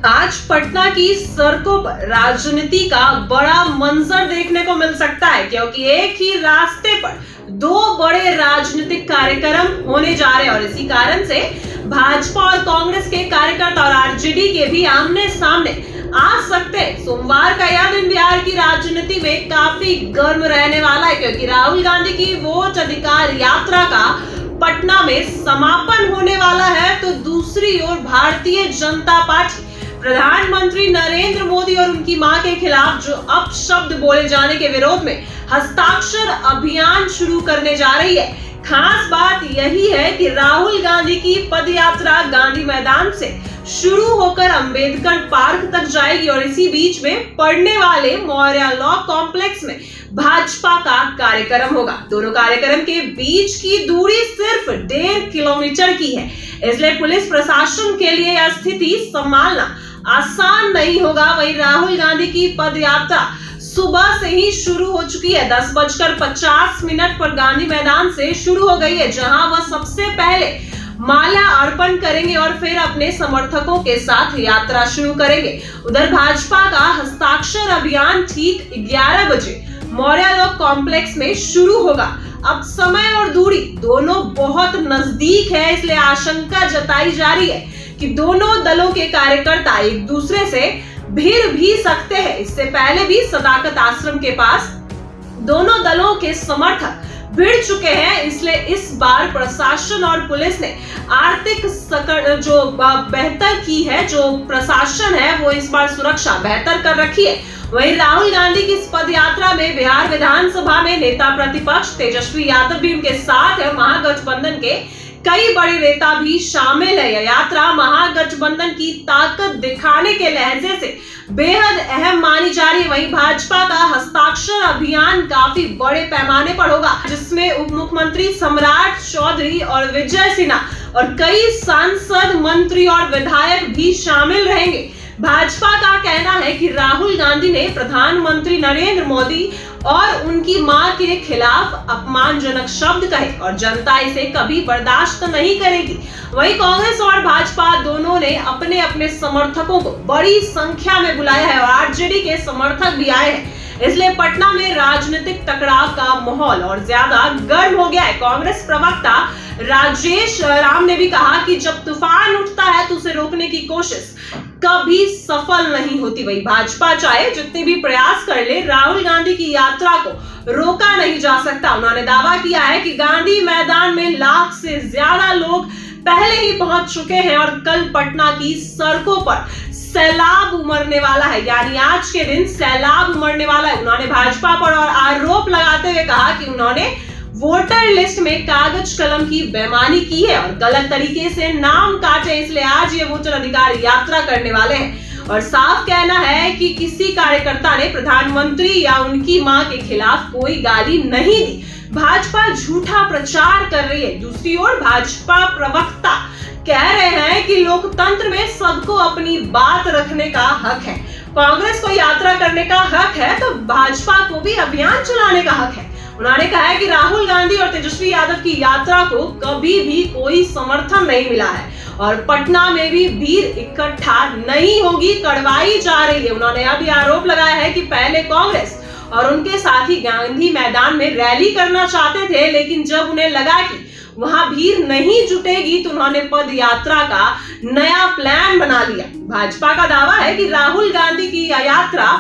आज पटना की सड़कों पर राजनीति का बड़ा मंजर देखने को मिल सकता है, क्योंकि एक ही रास्ते पर दो बड़े राजनीतिक कार्यक्रम होने जा रहे हैं और इसी कारण से भाजपा और कांग्रेस के कार्यकर्ता और आरजेडी के भी आमने सामने आ सकते हैं। सोमवार का यह दिन बिहार की राजनीति में काफी गर्म रहने वाला है, क्योंकि राहुल गांधी की वोट अधिकार यात्रा का पटना में समापन होने वाला है। तो दूसरी ओर भारतीय जनता पार्टी प्रधानमंत्री नरेंद्र मोदी और उनकी मां के खिलाफ जो अपशब्द बोले जाने के विरोध में हस्ताक्षर अभियान शुरू करने जा रही है। खास बात यही है कि राहुल गांधी की पदयात्रा गांधी मैदान से शुरू होकर अंबेडकर पार्क तक जाएगी और इसी बीच में पड़ने वाले मौर्य लॉ कॉम्प्लेक्स में भाजपा का कार्यक्रम होगा। दोनों कार्यक्रम के बीच की दूरी सिर्फ 1.5 किलोमीटर की है, इसलिए पुलिस प्रशासन के लिए यह स्थिति संभालना आसान नहीं होगा। वहीं राहुल गांधी की पदयात्रा सुबह से ही शुरू हो चुकी है। 10:50 पर गांधी मैदान से शुरू हो गई है, जहां वह सबसे पहले माला अर्पण करेंगे और फिर अपने समर्थकों के साथ यात्रा शुरू करेंगे। उधर भाजपा का हस्ताक्षर अभियान ठीक 11 बजे मौर्य लॉ कॉम्प्लेक्स में शुरू होगा। अब समय और दूरी दोनों बहुत नजदीक है, इसलिए आशंका जताई जा रही है कि दोनों दलों के कार्यकर्ता एक दूसरे से भिड़ भी सकते हैं। इससे पहले भी सदाकत आश्रम के पास दोनों दलों के समर्थक भिड़ चुके हैं, इसलिए इस बार प्रशासन और पुलिस ने आर्थिक जो बेहतर की है, जो प्रशासन है वो इस बार सुरक्षा बेहतर कर रखी है। वहीं राहुल गांधी की इस पद यात्रा में बिहार विधानसभा में नेता प्रतिपक्ष तेजस्वी यादव भी उनके साथ है। महागठबंधन के कई बड़े नेता भी शामिल है। यह यात्रा महागठबंधन की ताकत दिखाने के लहजे से बेहद अहम मानी जा रही है। वहीं भाजपा का हस्ताक्षर अभियान काफी बड़े पैमाने पर होगा, जिसमें उप मुख्यमंत्री सम्राट चौधरी और विजय सिन्हा और कई सांसद, मंत्री और विधायक भी शामिल रहेंगे। भाजपा का कहना है कि राहुल गांधी ने प्रधानमंत्री नरेंद्र मोदी और उनकी मां के खिलाफ अपमानजनक शब्द कहे और जनता इसे कभी बर्दाश्त नहीं करेगी। वहीं कांग्रेस और भाजपा दोनों ने अपने अपने समर्थकों को बड़ी संख्या में बुलाया है और आरजेडी के समर्थक भी आए हैं, इसलिए पटना में राजनीतिक टकराव का माहौल और ज्यादा गर्म हो गया है। कांग्रेस प्रवक्ता राजेश राम ने भी कहा कि जब तूफान उठता है तो उसे रोकने की कोशिश कभी सफल नहीं होती। वही भाजपा चाहे जितने भी प्रयास कर ले, राहुल गांधी की यात्रा को रोका नहीं जा सकता। उन्होंने दावा किया है कि गांधी मैदान में 1 लाख से ज्यादा लोग पहले ही पहुंच चुके हैं और कल पटना की सड़कों पर सैलाब उमड़ने वाला है, यानी आज के दिन सैलाब उमड़ने वाला है। उन्होंने भाजपा पर और आरोप लगाते हुए कहा कि उन्होंने वोटर लिस्ट में कागज कलम की बेईमानी की है और गलत तरीके से नाम काटे, इसलिए आज ये वोटर अधिकार यात्रा करने वाले हैं। और साफ कहना है कि किसी कार्यकर्ता ने प्रधानमंत्री या उनकी मां के खिलाफ कोई गाली नहीं दी। भाजपा झूठा प्रचार कर रही है। दूसरी ओर भाजपा प्रवक्ता कह रहे हैं कि लोकतंत्र में सबको अपनी बात रखने का हक है। कांग्रेस को यात्रा करने का हक है तो भाजपा को भी अभियान चलाने का हक है। उन्होंने कहा है कि राहुल गांधी और तेजस्वी यादव की यात्रा को कभी भी कोई समर्थन नहीं मिला है और पटना में भी भीड़ इकट्ठा नहीं होगी, करवाई जा रही है। उन्होंने अब आरोप लगाया है कि पहले कांग्रेस और उनके साथी गांधी मैदान में रैली करना चाहते थे, लेकिन जब उन्हें लगा कि वहां भीड़ नहीं जुटेगी तो उन्होंने पद यात्रा का नया प्लान बना लिया। भाजपा का दावा है कि राहुल गांधी की यह यात्रा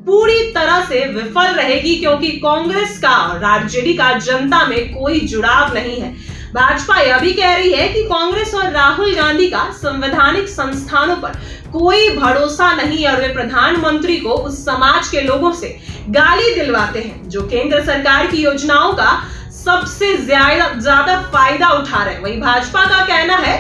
पूरी तरह से विफल रहेगी, क्योंकि कांग्रेस का और आरजेडी का जनता में कोई जुड़ाव नहीं है। भाजपा यह भी कह रही है कि कांग्रेस और राहुल गांधी का संवैधानिक संस्थानों पर कोई भरोसा नहीं और वे प्रधानमंत्री को उस समाज के लोगों से गाली दिलवाते हैं जो केंद्र सरकार की योजनाओं का सबसे ज्यादा फायदा उठा रहे हैं। वहीं भाजपा का कहना है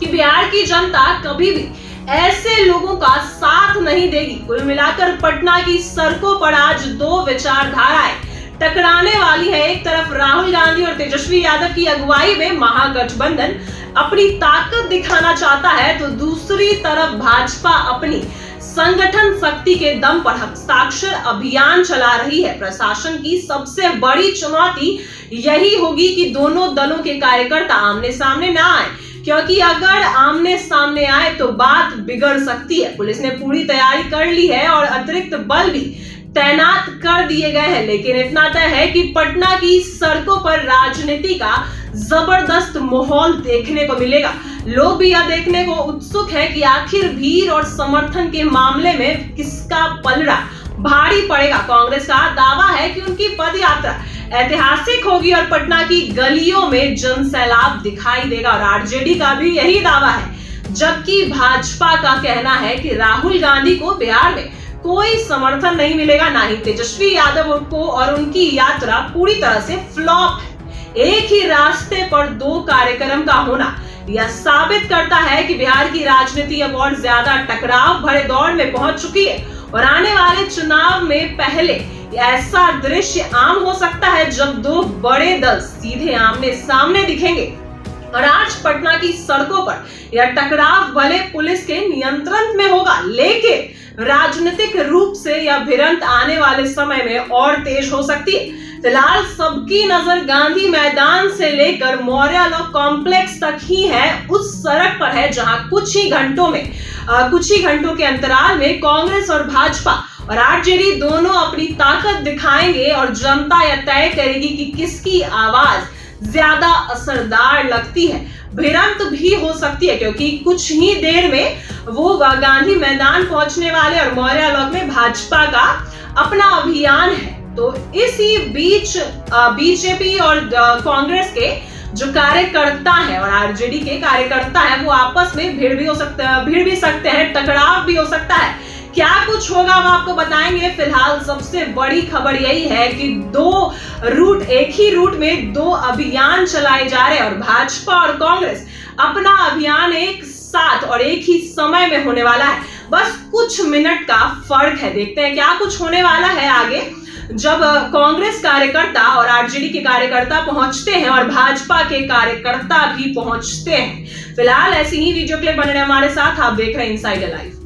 कि बिहार की जनता कभी भी ऐसे लोगों का साथ नहीं देगी। कुल मिलाकर पटना की सड़कों पर आज दो विचारधाराएं टकराने वाली है। एक तरफ राहुल गांधी और तेजस्वी यादव की अगुवाई में महागठबंधन अपनी ताकत दिखाना चाहता है, तो दूसरी तरफ भाजपा अपनी संगठन शक्ति के दम पर हस्ताक्षर अभियान चला रही है। प्रशासन की सबसे बड़ी चुनौती यही होगी कि दोनों दलों के कार्यकर्ता आमने सामने ना आए, क्योंकि अगर आमने सामने आए तो बात बिगड़ सकती है। पुलिस ने पूरी तैयारी कर ली है और अतिरिक्त बल भी तैनात कर दिए गए हैं, लेकिन इतना तय है कि पटना की सड़कों पर राजनीति का जबरदस्त माहौल देखने को मिलेगा। लोग भी यह देखने को उत्सुक है कि आखिर भीड़ और समर्थन के मामले में किसका पलड़ा भारी पड़ेगा। कांग्रेस का दावा है कि उनकी पद यात्रा ऐतिहासिक होगी और पटना की गलियों में जनसैलाब दिखाई देगा, और आरजेडी का भी यही दावा है, जबकि भाजपा का कहना है कि राहुल गांधी को बिहार में कोई समर्थन नहीं मिलेगा, ना ही तेजस्वी यादव को, और उनकी यात्रा पूरी तरह से फ्लॉप है। एक ही रास्ते पर दो कार्यक्रम का होना यह साबित करता है कि बिहार की राजनीति अब और ज्यादा टकराव भरे दौर में पहुंच चुकी है, और आने वाले चुनाव में पहले ऐसा दृश्य आम हो सकता है जब दो बड़े दल सीधे आमने सामने दिखेंगे। और आज पटना की सड़कों पर यह टकराव भले पुलिस के नियंत्रण में होगा, लेकिन राजनीतिक रूप से यह भिड़ंत आने वाले समय में और तेज हो सकती है। फिलहाल सबकी नजर गांधी मैदान से लेकर मौर्य लॉ कॉम्प्लेक्स तक ही है, उस सड़क पर है जहां कुछ ही घंटों के अंतराल में कांग्रेस और भाजपा और आरजेडी दोनों अपनी ताकत दिखाएंगे, और जनता यह तय करेगी कि किसकी आवाज ज्यादा असरदार लगती है। भिड़ंत भी हो सकती है क्योंकि कुछ ही देर में वो गांधी मैदान पहुंचने वाले, और मौर्य लॉ में भाजपा का अपना अभियान है। तो इसी बीच बीजेपी और कांग्रेस के जो कार्यकर्ता है और आरजेडी के कार्यकर्ता है वो आपस में भिड़ भी सकते हैं, टकराव भी हो सकता है। क्या कुछ होगा वो आपको बताएंगे। फिलहाल सबसे बड़ी खबर यही है कि एक ही रूट में दो अभियान चलाए जा रहे हैं, और भाजपा और कांग्रेस अपना अभियान एक साथ और एक ही समय में होने वाला है। बस कुछ मिनट का फर्क है, देखते हैं क्या कुछ होने वाला है आगे, जब कांग्रेस कार्यकर्ता और आरजेडी के कार्यकर्ता पहुंचते हैं और भाजपा के कार्यकर्ता भी पहुंचते हैं। फिलहाल ऐसी ही वीडियो क्लिप बने हमारे साथ, आप देख रहे हैं इनसाइडर लाइव।